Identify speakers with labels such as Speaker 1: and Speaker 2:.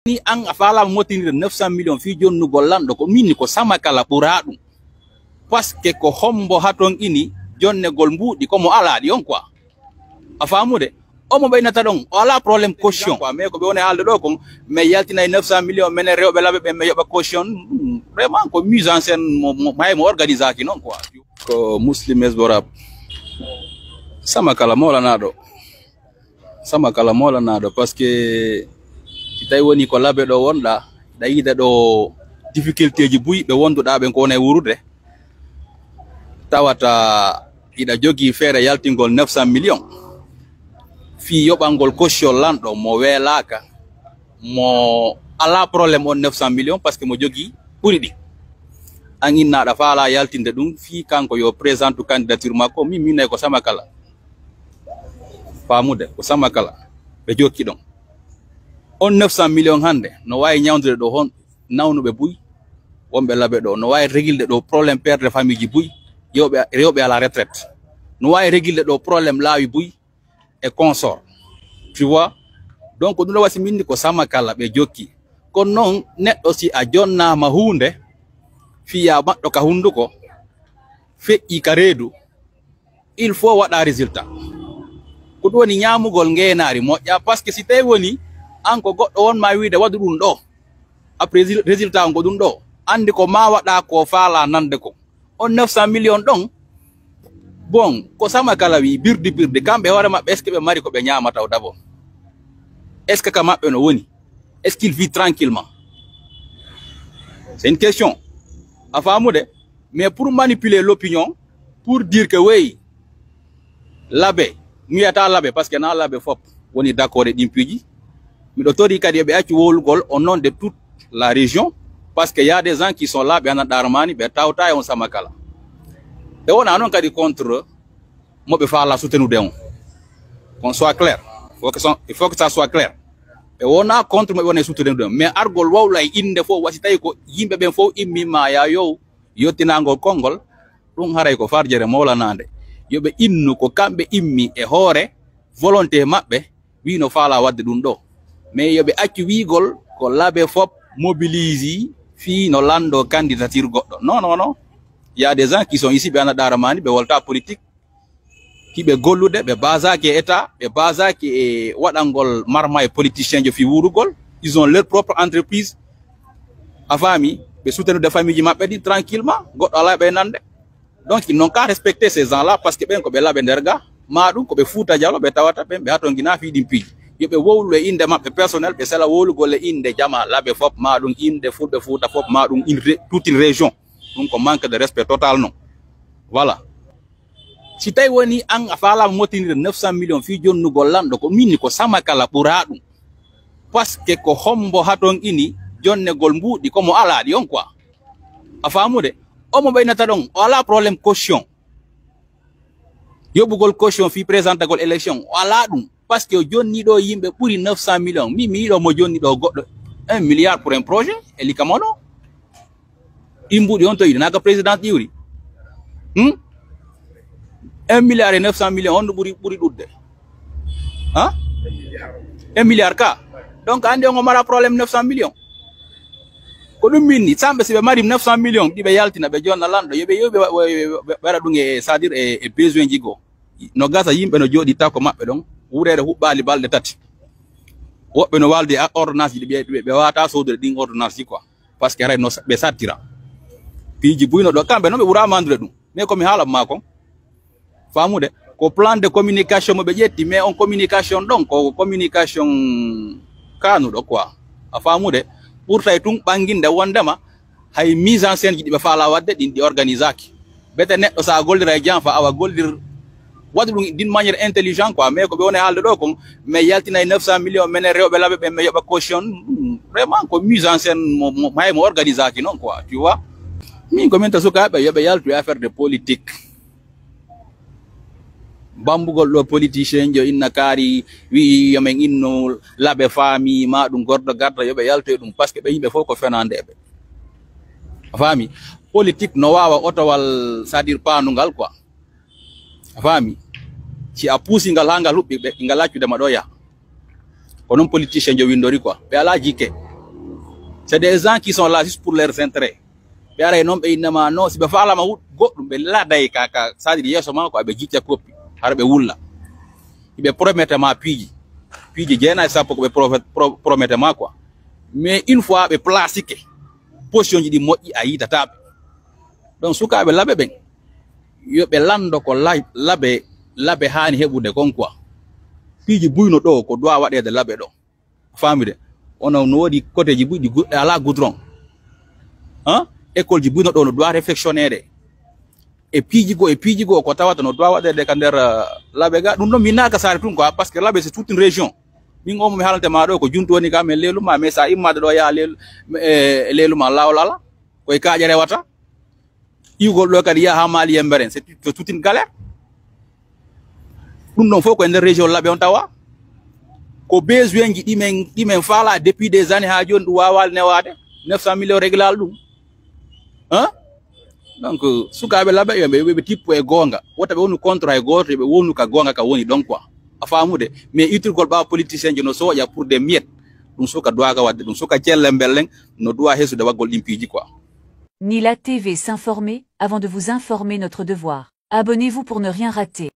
Speaker 1: ni an afala motinir 900 millions fi jonnu gollando ko minni ko samakala ɓuraɗum parce que ko hombo haton ini jonne gol mbuɗi komo alaɗi on quoi a famude omo ɓeynata ɗon o ala probléme caution quoi mais ko ɓe woni haalde ɗo kon mais yaltinay 900 millions menen rewɓe laɓe ɓe mi yoɓa caution vraiment ko mise en scène mo organise aki noon quoi ko muslim esborab samakala molanaɗo parce que si tawi woni ko laɓe ɗo wonɗa ɗa yiida ɗo difficulté ji buy ɓe wonduɗa ɓe ko wona e wurude tawata iɗa jogii feere yaltingol 900 millions fi yoɓangol caution lanɗo mo weelaka mo ala probléme on 900 millions parce que mo jogii ɓuri ɗi an innaɗa faala yaltinde ɗum fi kanko yo présente candidature makko min minnayi ko samakala famude ko samakala ɓe jokki ɗon on 900 millions hande no wawi ñawdude ɗo hon nawnuɓe buy wonɓe laɓe ɗo no wawi régilde ɗo probléme perde famille ji buy rewɓe à la retraite no wawi régilde ɗo probléme laawi buy e consort tu vois donc ɗum ɗo wasi minni ko samakala ɓe jokki kono noon neɗɗo si a jonnama hunde fiya maɗɗo ka hunduko feƴƴi ka reedu il faut waɗa résultat ko ɗum woni ñamugol ngenari moƴƴa par ce que si tawi woni an ko goɗɗo wonma wiide waɗu ɗum ɗo après résultat ngo ɗum ɗo andi ko ma waɗa ko faala nande ko on 900 millions ɗon bon ko samakala wi birdi kamɓe hoore maɓɓe est ce que ɓe mari ko ɓe ñamata o d'abord est ce que ka maɓɓe no woni est ce qu'il vit tranquillement c'est une question a famude mais pour manipuler l'opinion pour dire que oui laɓe mi wiyata laɓe parce que na laɓe fop woni d' accord e ɗin piiji miɗo tori kadi ɓe acci wowlugol au nom de toute la région parce que y a des gens qui sont là ɓe ana ɗarmani ɓe tawta e on samakala ɓe wona noon kadi contre moɓe faala soutenude on qu'on soit clair il faut que ça soit clair ɓe wona contre moɓe wona e soutenude on mais argol wawla e inde fof wasi tawi ko yimɓe ɓen fof immima ya yow yettinagol konngol ɗum haray ko farjere mawlanade yoɓe innu ko kamɓe immi e hoore volonté maɓɓe wino faala wadde ɗum ɗo mais yoɓe accu wiigol ko laɓe fop mobilise fi no lando candidature goɗɗo non il y a des gens qui sont ici ɓe ana ɗaramani ɓe wolta politique hiɓe gollude ɓe basaki e état ɓe basaki e waɗangol marma e politicien jo fi wurugol ils ont leur propre entreprise a faami ɓe soutenude famille ji maɓɓe ɗi tranquillement goɗɗo ala ɓe nande donc ils n'ont qu'à respecter ces gens là parce que ɓen ko ɓe laɓe nder ga ma ɗum ko ɓe Fouta Diallo ɓe tawata ɓen ɓe haton gina fi ɗin piiji yoɓe wowlu e inde maɓɓe personnel ɓe sala wowlugol e inde jama laɓe fop ma ɗum inde fulɓe Fouta fop ma ɗum toute une région ɗum ko manque de respect total non voilà si tawi woni an a falama motinir 900 millions fi jonnugol lanɗo ko minni ko samakala ɓura ɗum parce que ko hombo haton ini jonnegol mbuɗi komo alaɗi on quoi a famude omo ɓeynata ɗon o ala probléme caution yoɓugol caution fi présentagol élection o ala ɗum parce que jonni ɗo yimɓe ɓuri 900 millions mi yiɗo mo jonni ɗo goɗɗo 1 milliard pour un projet e likamono imbuɗi on to yiɗi naga président ƴiwri 1 milliard et 900 millions on ɓuri ɗuɗde ha 1 milliard ka donc andi on o mara probléme 900 millions ko ɗum minni samɓe si ɓe mari 900 millions ɗiɓe yaltina ɓe jonna lanɗo yoɓe waɗa ɗum e c'est à dire e besoin ji goo no gasa yimɓe no jooɗi taw ko maɓɓe ɗon wurere huɓɓali balɗe tati woɓɓe no waldi ordonnance ji ɓe wata sodude ɗin ordonnance ji quoi parce que ray no ɓe sattira piiji buyno ɗo kamɓe noon ɓe ɓura mandude ɗum mais komi haala ma kon famude ko plan de communication mo ɓe ƴetti mais on communication ɗon ko communication kanuɗo quoi a famude ɓurta e tun ɓanginde wondema hay mise en scène ji ɗi ɓe faala wadde ɗin ɗi organisaki bete neɗɗo sa gollira e jam fa awa gollir waɗu ɗum d'une manière intelligent quoi mais ko ɓe woni haalde ɗo kon mais yaltinay 900 millions menen rewɓe laɓe ɓe mi yoɓa caution vraiment ko mise en scène mo organisaki noon quoi tu vois min komin to sukaɓe yoɓe yaltu e affaire de politique bambugol ɗo politicien jo inna kaari wi yomen inno laɓe faami ma ɗum gordo garda yoɓe yaltu e ɗum parce que ɓe yimɓe fof ko fenandeɓe a faami politique no wawa otowal c'est à dire panugal quoi a faami si a puusi ngal ha ngal huɓɓi ɓe ngal accudema ɗo ya ko noon politicien jo windori quoi ɓe ala jikke C'est des gens qui sont là juste pour leurs intérêts. Ɓe non ɓe innama non si ɓe falama goɗɗum ɓe laaday kaka sadi yeso ma ko aɓe jicca koppi hara ɓe wulla ɓe promette ma piiji jeenayi sappo ko ɓe promette ma quoi. Mais une fois ɓe placique position ji ɗi moƴƴi a yitataɓe. Donc sukaɓe laɓe ɓen yo ɓe lando ko laɓe hani heɓude kon quoi. Piiji buyno ɗo ko doit waɗede laɓe ɗo famide ono no woodi côté ji buyɗi goɗɗe ala goudron école ji buyno ɗo no doit réflexionner e piiji go ko tawata no doit waɗede ka nder laɓe ga ɗum ɗon mi naka sare tun quoi parce que laɓe c'est toute une région min omo mi haalantema ɗo ko juntu woni ka men leluma mais sa immade ɗo yaha leluma lawol ala koye kaaƴe rewata iwgol ɗo kadi yaha ha maali yemberen c'est toute une galère ɗum ɗon fof koye nder région laɓe on tawa ko besoin ji ɗimen faala depuis des années ha joni ɗum wawal newade 900 millions réglal ɗum donc sukaɓe laɓe yoɓe tippo e gonga wota ɓe wonu contrat e goto ɓe wonu ka gonga ka woni ɗon quoi a famude mais utile ɓawa politicien ji no soƴa pour des miettes ɗum suka dowaga wadde ɗum suka celle mbellen no dowa hesude waggol ɗin piiji quoi.
Speaker 2: Nila TV, s'informer avant de vous informer, notre devoir. Abonnez-vous pour ne rien rater.